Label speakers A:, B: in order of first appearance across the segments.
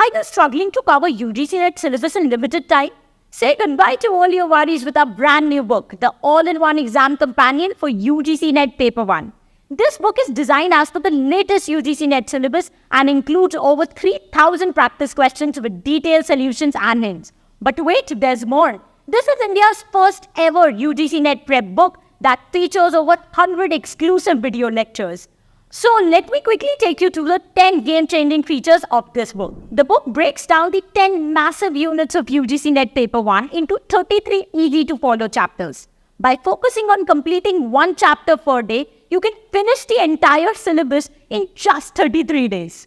A: Are you struggling to cover UGC NET syllabus in limited time? Say goodbye to all your worries with our brand new book, the all-in-one exam companion for UGC NET Paper 1. This book is designed as per the latest UGC NET syllabus and includes over 3,000 practice questions with detailed solutions and hints. But wait, there's more. This is India's first ever UGC NET prep book that features over 100 exclusive video lectures. So let me quickly take you through the 10 game-changing features of this book. The book breaks down the 10 massive units of UGC NET Paper 1 into 33 easy-to-follow chapters. By focusing on completing one chapter per day, you can finish the entire syllabus in just 33 days.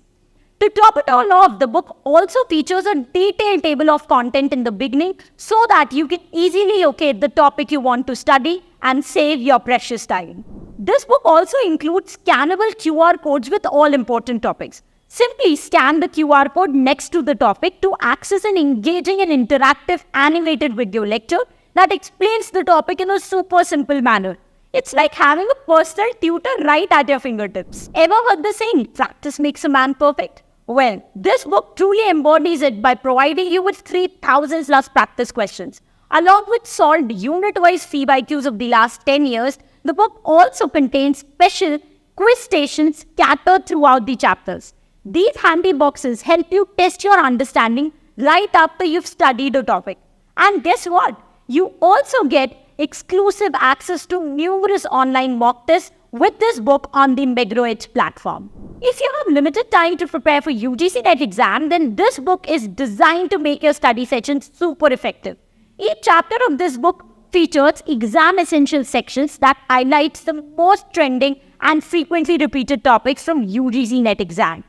A: To top it all off, the book also features a detailed table of content in the beginning so that you can easily locate the topic you want to study and save your precious time. This book also includes scannable QR codes with all important topics. Simply scan the QR code next to the topic to access an engaging and interactive animated video lecture that explains the topic in a super simple manner. It's like having a personal tutor right at your fingertips. Ever heard the saying, practice makes a man perfect? Well, this book truly embodies it by providing you with 3,000 plus practice questions. Along with solved unit-wise FIBIQs of the last 10 years, the book also contains special quiz stations scattered throughout the chapters. These handy boxes help you test your understanding right after you've studied a topic. And guess what? You also get exclusive access to numerous online mock tests with this book on the MegroEdge platform. If you have limited time to prepare for UGC NET exam, then this book is designed to make your study sessions super effective. Each chapter of this book features exam essential sections that highlights the most trending and frequently repeated topics from UGC NET exam.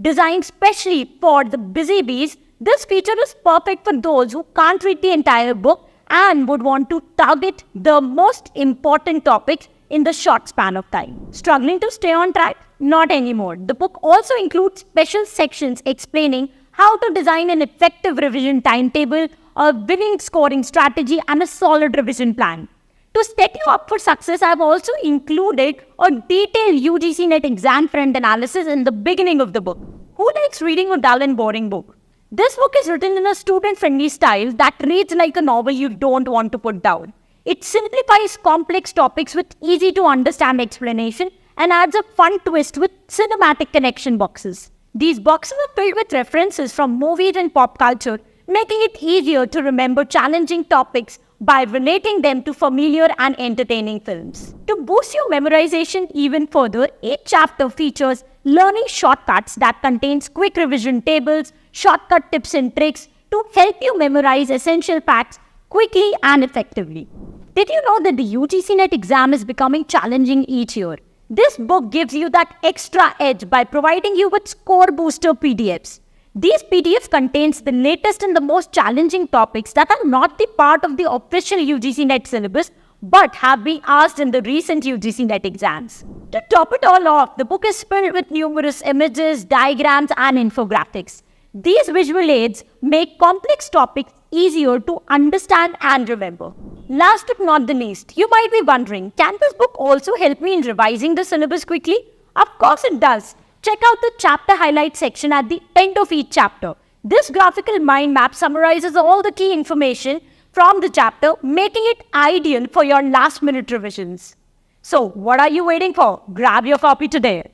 A: Designed specially for the busy bees, this feature is perfect for those who can't read the entire book and would want to target the most important topics in the short span of time. Struggling to stay on track? Not anymore. The book also includes special sections explaining how to design an effective revision timetable, a winning scoring strategy, and a solid revision plan. To set you up for success, I've also included a detailed UGC NET exam trend analysis in the beginning of the book. Who likes reading a dull and boring book? This book is written in a student-friendly style that reads like a novel you don't want to put down. It simplifies complex topics with easy-to-understand explanation and adds a fun twist with cinematic connection boxes. These boxes are filled with references from movies and pop culture, making it easier to remember challenging topics by relating them to familiar and entertaining films. To boost your memorization even further, each chapter features learning shortcuts that contains quick revision tables, shortcut tips and tricks to help you memorize essential facts quickly and effectively. Did you know that the UGC NET exam is becoming challenging each year? This book gives you that extra edge by providing you with score booster PDFs. These PDFs contains the latest and the most challenging topics that are not the part of the official UGC NET syllabus but have been asked in the recent UGC NET exams. To top it all off, the book is filled with numerous images, diagrams, and infographics. These visual aids make complex topics easier to understand and remember. Last but not the least, you might be wondering, can this book also help me in revising the syllabus quickly? Of course it does. Check out the chapter highlight section at the end of each chapter. This graphical mind map summarizes all the key information from the chapter, making it ideal for your last-minute revisions. So, what are you waiting for? Grab your copy today.